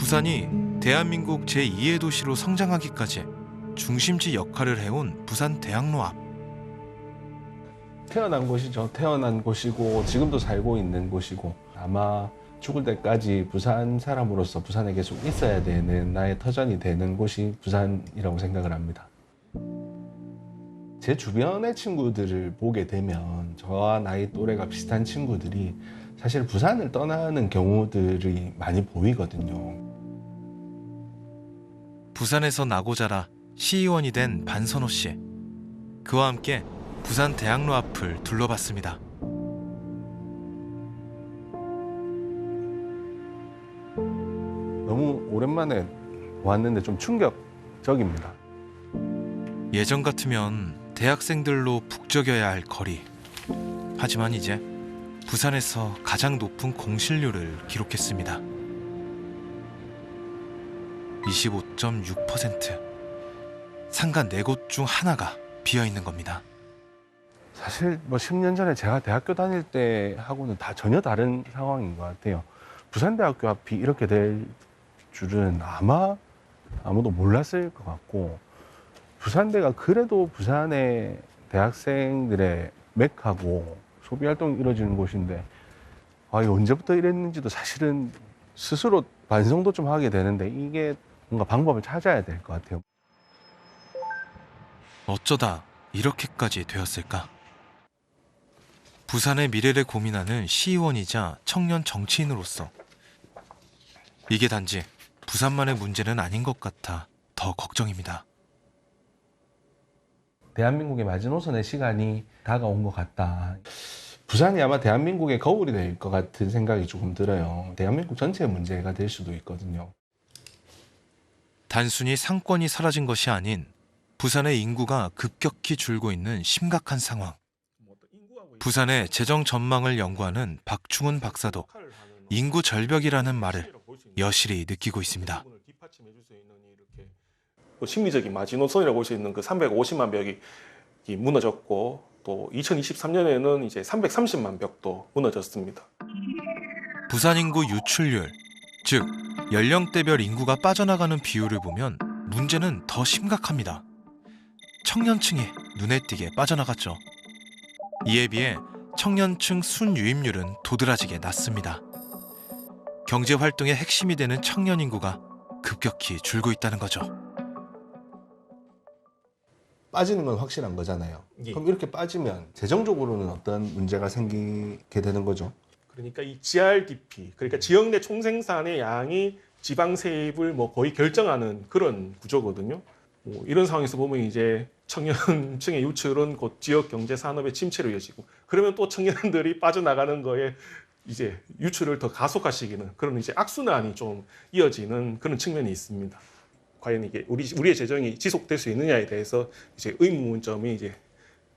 부산이 대한민국 제2의 도시로 성장하기까지 중심지 역할을 해온 부산대학로 앞. 태어난 곳이죠. 태어난 곳이고 지금도 살고 있는 곳이고 아마 죽을 때까지 부산 사람으로서 부산에 계속 있어야 되는 나의 터전이 되는 곳이 부산이라고 생각을 합니다. 제 주변의 친구들을 보게 되면 저와 나이 또래가 비슷한 친구들이 사실 부산을 떠나는 경우들이 많이 보이거든요. 부산에서 나고 자라 시의원이 된 반선호 씨. 그와 함께 부산 대학로 앞을 둘러봤습니다. 너무 오랜만에 왔는데 좀 충격적입니다. 예전 같으면 대학생들로 북적여야 할 거리. 하지만 이제 부산에서 가장 높은 공실률을 기록했습니다. 25.6%. 상가 4곳 중 하나가 비어있는 겁니다. 사실 10년 전에 제가 대학교 다닐 때하고는 다 전혀 다른 상황인 것 같아요. 부산대학교 앞이 이렇게 될 줄은 아마 아무도 몰랐을 것 같고, 부산대가 그래도 부산의 대학생들의 맥하고 소비활동이 이루어지는 곳인데 이게 언제부터 이랬는지도 사실은 스스로 반성도 좀 하게 되는데, 이게 뭔가 방법을 찾아야 될 것 같아요. 어쩌다 이렇게까지 되었을까? 부산의 미래를 고민하는 시의원이자 청년 정치인으로서 이게 단지 부산만의 문제는 아닌 것 같아 더 걱정입니다. 대한민국의 마지노선의 시간이 다가온 것 같다. 부산이 아마 대한민국의 거울이 될 것 같은 생각이 조금 들어요. 대한민국 전체의 문제가 될 수도 있거든요. 단순히 상권이 사라진 것이 아닌 부산의 인구가 급격히 줄고 있는 심각한 상황. 부산의 재정 전망을 연구하는 박충훈 박사도 인구 절벽이라는 말을 여실히 느끼고 있습니다. 심리적인 마지노선이라고 볼 수 있는 그 350만 벽이 무너졌고, 또 2023년에는 이제 330만 벽도 무너졌습니다. 부산 인구 유출률, 즉 연령대별 인구가 빠져나가는 비율을 보면 문제는 더 심각합니다. 청년층이 눈에 띄게 빠져나갔죠. 이에 비해 청년층 순유입률은 도드라지게 낮습니다. 경제활동의 핵심이 되는 청년 인구가 급격히 줄고 있다는 거죠. 빠지는 건 확실한 거잖아요. 예. 그럼 이렇게 빠지면 재정적으로는 어떤 문제가 생기게 되는 거죠? 그러니까 이 GRDP, 그러니까 지역 내 총생산의 양이 지방 세입을 거의 결정하는 그런 구조거든요. 이런 상황에서 보면 이제 청년층의 유출은 곧 지역 경제 산업의 침체로 이어지고, 그러면 또 청년들이 빠져나가는 거에 이제 유출을 더 가속화시키는 그런 이제 악순환이 좀 이어지는 그런 측면이 있습니다. 과연 이게 우리의 재정이 지속될 수 있느냐에 대해서 이제 의문점이 이제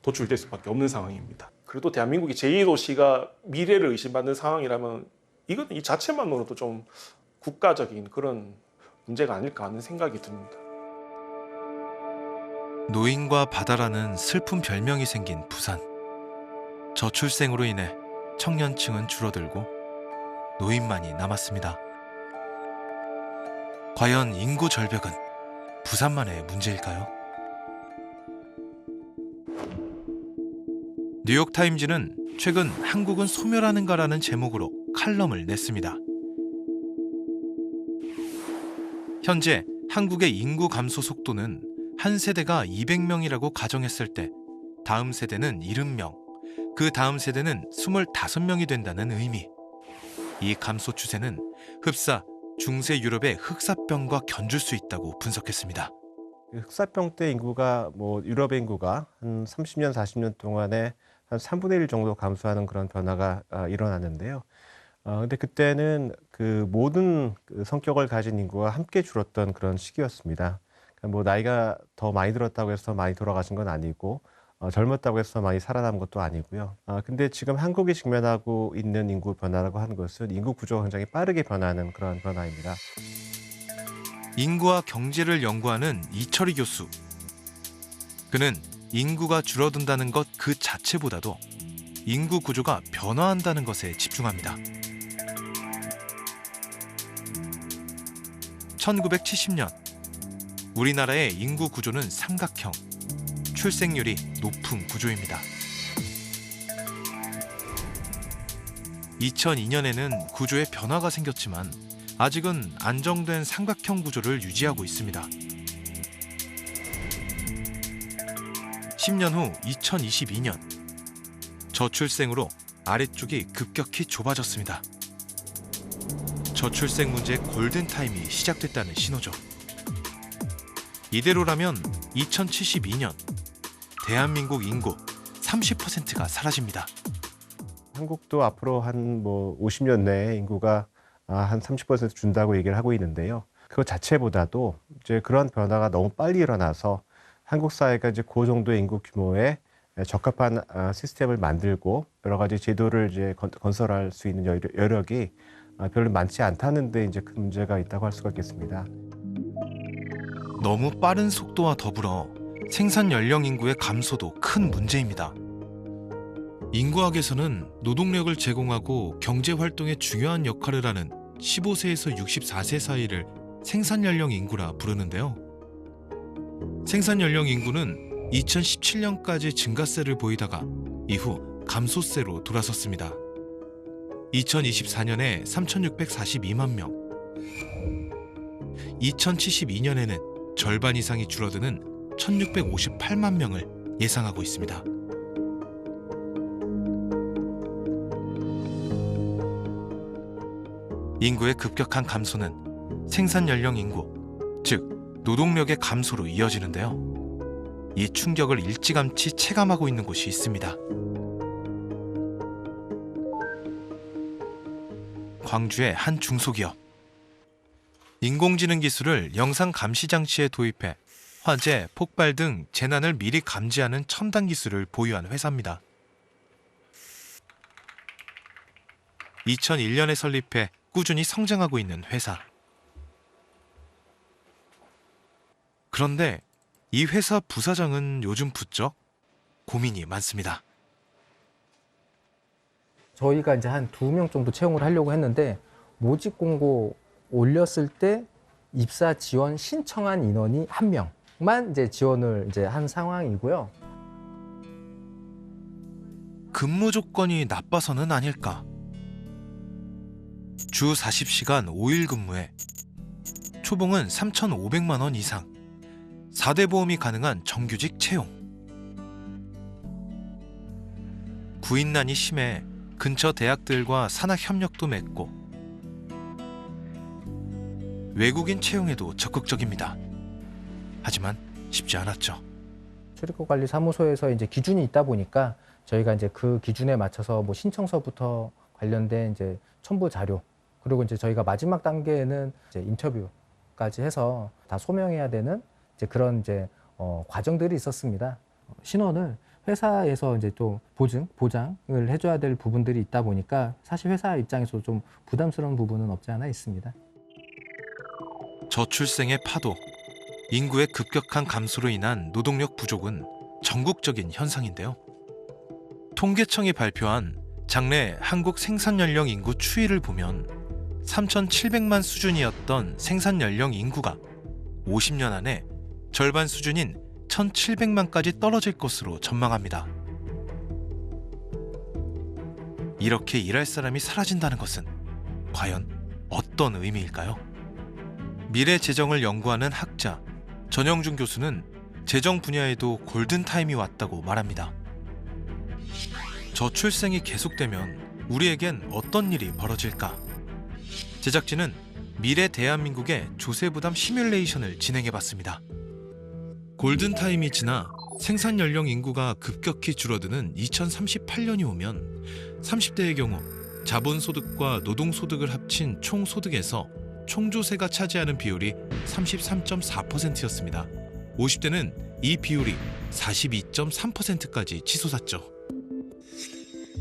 도출될 수밖에 없는 상황입니다. 그래도 대한민국이 제2도시가 미래를 의심받는 상황이라면 이건 이 자체만으로도 좀 국가적인 그런 문제가 아닐까 하는 생각이 듭니다. 노인과 바다라는 슬픈 별명이 생긴 부산. 저출생으로 인해 청년층은 줄어들고 노인만이 남았습니다. 과연 인구 절벽은 부산만의 문제일까요? 뉴욕타임즈는 최근 한국은 소멸하는가라는 제목으로 칼럼을 냈습니다. 현재 한국의 인구 감소 속도는 한 세대가 200명이라고 가정했을 때 다음 세대는 70명, 그 다음 세대는 25명이 된다는 의미. 이 감소 추세는 흡사 중세 유럽의 흑사병과 견줄 수 있다고 분석했습니다. 흑사병 때 인구가 유럽의 인구가 한 30년, 40년 동안에 한 3분의 1 정도 감소하는 그런 변화가 일어났는데요. 근데 그때는 그 모든 성격을 가진 인구가 함께 줄었던 그런 시기였습니다. 그러니까 나이가 더 많이 들었다고 해서 많이 돌아가신 건 아니고, 젊었다고 해서 많이 살아남은 것도 아니고요. 근데 지금 한국이 직면하고 있는 인구 변화라고 하는 것은 인구 구조가 굉장히 빠르게 변하는 그런 변화입니다. 인구와 경제를 연구하는 이철희 교수. 그는 인구가 줄어든다는 것 그 자체보다도 인구 구조가 변화한다는 것에 집중합니다. 1970년 우리나라의 인구 구조는 삼각형, 출생률이 높은 구조입니다. 2002년에는 구조에 변화가 생겼지만 아직은 안정된 삼각형 구조를 유지하고 있습니다. 10년 후 2022년 저출생으로 아래쪽이 급격히 좁아졌습니다. 저출생 문제의 골든타임이 시작됐다는 신호죠. 이대로라면 2072년 대한민국 인구 30%가 사라집니다. 한국도 앞으로 한 50년 내에 인구가 한 30% 준다고 얘기를 하고 있는데요. 그거 자체보다도 이제 그런 변화가 너무 빨리 일어나서 한국 사회가 이제 그 정도의 인구 규모에 적합한 시스템을 만들고 여러 가지 제도를 이제 건설할 수 있는 여력이 별로 많지 않다는데 이제 큰 문제가 있다고 할 수가 있겠습니다. 너무 빠른 속도와 더불어 생산 연령 인구의 감소도 큰 문제입니다. 인구학에서는 노동력을 제공하고 경제 활동에 중요한 역할을 하는 15세에서 64세 사이를 생산 연령 인구라 부르는데요. 생산 연령 인구는 2017년까지 증가세를 보이다가 이후 감소세로 돌아섰습니다. 2024년에 3,642만 명, 2072년에는 절반 이상이 줄어드는 1,658만 명을 예상하고 있습니다. 인구의 급격한 감소는 생산 연령 인구, 즉 노동력의 감소로 이어지는데요. 이 충격을 일찌감치 체감하고 있는 곳이 있습니다. 광주의 한 중소기업. 인공지능 기술을 영상 감시 장치에 도입해 화재, 폭발 등 재난을 미리 감지하는 첨단 기술을 보유한 회사입니다. 2001년에 설립해 꾸준히 성장하고 있는 회사. 그런데 이 회사 부사장은 요즘 부쩍 고민이 많습니다. 저희가 이제 한 2명 정도 채용을 하려고 했는데 모집 공고 올렸을 때 입사 지원 신청한 인원이 1명만 이제 지원을 이제 한 상황이고요. 근무 조건이 나빠서는 아닐까? 주 40시간 5일 근무에 초봉은 3,500만 원 이상, 4대 보험이 가능한 정규직 채용. 구인난이 심해 근처 대학들과 산학 협력도 맺고 외국인 채용에도 적극적입니다. 하지만 쉽지 않았죠. 출입국관리사무소에서 이제 기준이 있다 보니까 저희가 이제 그 기준에 맞춰서 뭐 신청서부터 관련된 이제 첨부 자료, 그리고 이제 저희가 마지막 단계에는 이제 인터뷰까지 해서 다 소명해야 되는 이제 그런 이제 과정들이 있었습니다. 신원을 회사에서 이제 또 보장을 해줘야 될 부분들이 있다 보니까 사실 회사 입장에서 좀 부담스러운 부분은 없지 않아 있습니다. 저출생의 파도, 인구의 급격한 감소로 인한 노동력 부족은 전국적인 현상인데요. 통계청이 발표한 장래 한국 생산연령 인구 추이를 보면 3,700만 수준이었던 생산연령 인구가 50년 안에 절반 수준인 1,700만까지 떨어질 것으로 전망합니다. 이렇게 일할 사람이 사라진다는 것은 과연 어떤 의미일까요? 미래 재정을 연구하는 학자 전영준 교수는 재정 분야에도 골든타임이 왔다고 말합니다. 저출생이 계속되면 우리에겐 어떤 일이 벌어질까? 제작진은 미래 대한민국의 조세부담 시뮬레이션을 진행해봤습니다. 골든타임이 지나 생산 연령 인구가 급격히 줄어드는 2038년이 오면 30대의 경우 자본소득과 노동소득을 합친 총소득에서 총조세가 차지하는 비율이 33.4%였습니다. 50대는 이 비율이 42.3%까지 치솟았죠.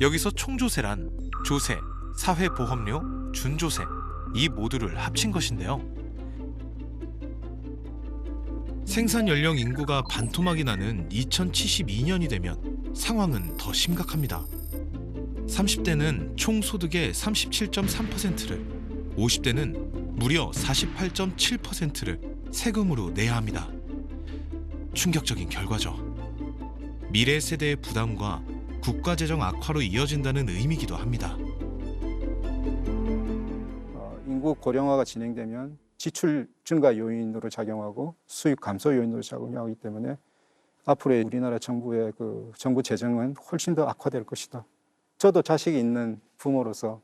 여기서 총조세란 조세, 사회보험료, 준조세 이 모두를 합친 것인데요. 생산 연령 인구가 반토막이 나는 2072년이 되면 상황은 더 심각합니다. 30대는 총소득의 37.3%를, 50대는 무려 48.7%를 세금으로 내야 합니다. 충격적인 결과죠. 미래 세대의 부담과 국가재정 악화로 이어진다는 의미이기도 합니다. 인구 고령화가 진행되면 지출 증가 요인으로 작용하고 수입 감소 요인으로 작용하기 때문에 앞으로의 우리나라 정부의 그 정부 재정은 훨씬 더 악화될 것이다. 저도 자식이 있는 부모로서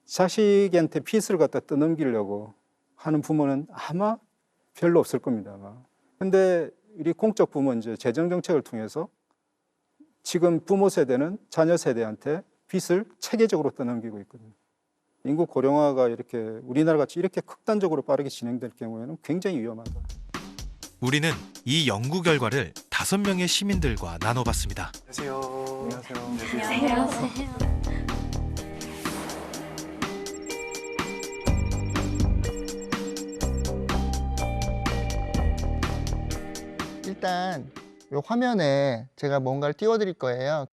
자식한테 빚을 갖다 떠넘기려고 하는 부모는 아마 별로 없을 겁니다. 아마. 근데 우리 공적 부모 이제 재정 정책을 통해서 지금 부모 세대는 자녀 세대한테 빚을 체계적으로 떠넘기고 있거든요. 인구 고령화가 이렇게 우리나라 같이 이렇게 극단적으로 빠르게 진행될 경우에는 굉장히 위험하다. 우리는 이 연구 결과를 5명의 시민들과 나눠봤습니다. 일단 이 화면에 제가 뭔가를 띄워드릴 거예요.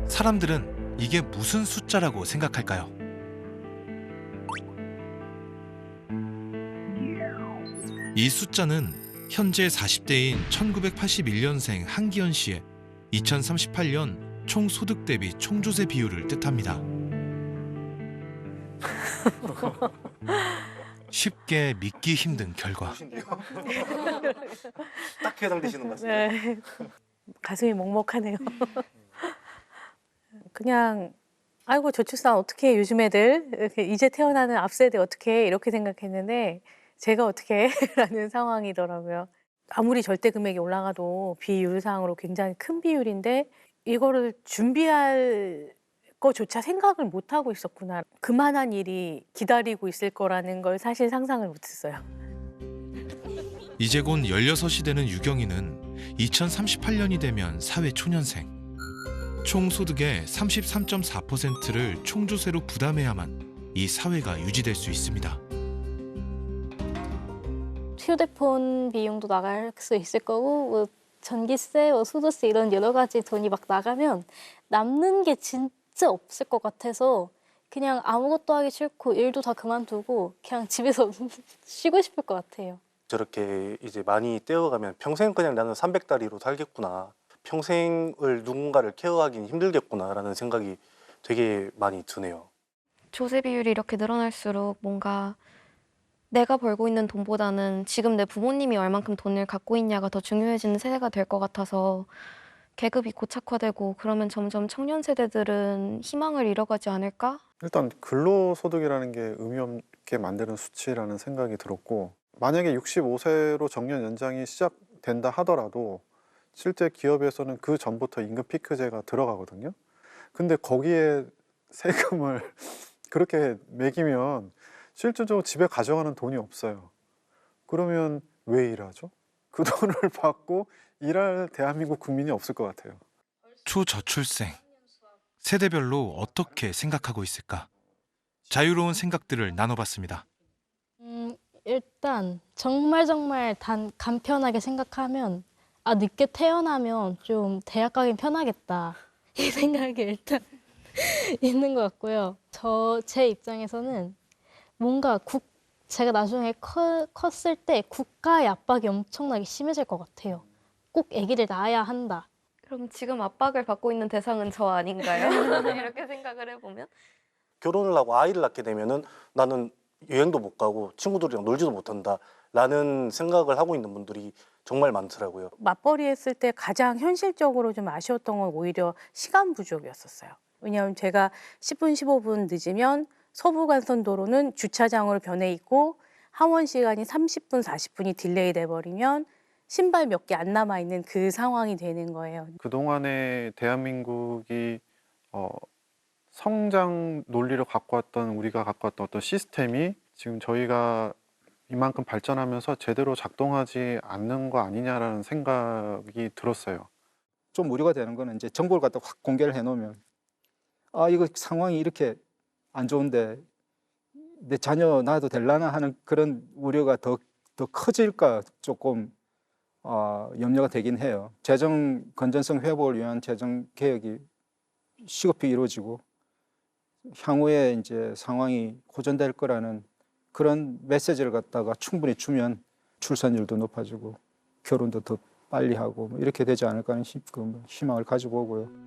사람들은 이게 무슨 숫자라고 생각할까요? 이 숫자는 현재 40대인 1981년생 한기현 씨의 2038년 총 소득 대비 총조세 비율을 뜻합니다. 쉽게 믿기 힘든 결과. 딱 해당되시는 것 같습니다. 네. 가슴이 먹먹하네요. 그냥 아이고 저출산 어떻게 해, 요즘 애들 이렇게 이제 태어나는 앞세대 어떻게 해, 이렇게 생각했는데 제가 어떻게 해? 라는 상황이더라고요. 아무리 절대 금액이 올라가도 비율상으로 굉장히 큰 비율인데 이거를 준비할 거조차 생각을 못 하고 있었구나. 그만한 일이 기다리고 있을 거라는 걸 사실 상상을 못 했어요. 이제 곧 16이 되는 유경이는 2038년이 되면 사회 초년생. 총 소득의 33.4%를 총조세로 부담해야만 이 사회가 유지될 수 있습니다. 휴대폰 비용도 나갈 수 있을 거고 뭐 전기세, 소득세 이런 여러 가지 돈이 막 나가면 남는 게 진짜 없을 것 같아서 그냥 아무것도 하기 싫고 일도 다 그만두고 그냥 집에서 쉬고 싶을 것 같아요. 저렇게 이제 많이 떼어가면 평생 그냥 나는 300다리로 살겠구나. 평생을 누군가를 케어하기는 힘들겠구나라는 생각이 되게 많이 드네요. 조세 비율이 이렇게 늘어날수록 뭔가 내가 벌고 있는 돈보다는 지금 내 부모님이 얼만큼 돈을 갖고 있냐가 더 중요해지는 세대가 될 것 같아서 계급이 고착화되고 그러면 점점 청년 세대들은 희망을 잃어가지 않을까? 일단 근로소득이라는 게 의미 없게 만드는 수치라는 생각이 들었고 만약에 65세로 정년 연장이 시작된다 하더라도 실제 기업에서는 그 전부터 임금 피크제가 들어가거든요. 근데 거기에 세금을 그렇게 매기면 실질적으로 집에 가져가는 돈이 없어요. 그러면 왜 일하죠? 그 돈을 받고 일할 대한민국 국민이 없을 것 같아요. 초저출생. 세대별로 어떻게 생각하고 있을까? 자유로운 생각들을 나눠봤습니다. 일단 정말 간편하게 생각하면 늦게 태어나면 좀 대학 가긴 편하겠다 이 생각이 일단 있는 것 같고요. 제 입장에서는 뭔가 제가 나중에 컸을 때 국가의 압박이 엄청나게 심해질 것 같아요. 꼭 아기를 낳아야 한다. 그럼 지금 압박을 받고 있는 대상은 저 아닌가요? 이렇게 생각을 해보면 결혼을 하고 아이를 낳게 되면은 나는 여행도 못 가고 친구들이랑 놀지도 못한다 라는 생각을 하고 있는 분들이 정말 많더라고요. 맞벌이 했을 때 가장 현실적으로 좀 아쉬웠던 건 오히려 시간 부족이었었어요. 왜냐하면 제가 10분, 15분 늦으면 서부간선도로는 주차장으로 변해 있고 하원 시간이 30분, 40분이 딜레이 돼버리면 신발 몇 개 안 남아있는 그 상황이 되는 거예요. 그동안에 대한민국이 성장 논리를 갖고 왔던 우리가 갖고 왔던 어떤 시스템이 지금 저희가 이만큼 발전하면서 제대로 작동하지 않는 거 아니냐라는 생각이 들었어요. 좀 우려가 되는 거는 이제 정보를 갖다 확 공개를 해놓으면 이거 상황이 이렇게 안 좋은데 내 자녀 낳아도 될라나 하는 그런 우려가 더 커질까 조금 염려가 되긴 해요. 재정 건전성 회복을 위한 재정 개혁이 시급히 이루어지고 향후에 이제 상황이 호전될 거라는 그런 메시지를 갖다가 충분히 주면 출산율도 높아지고 결혼도 더 빨리 하고 이렇게 되지 않을까 하는 희망을 가지고 오고요.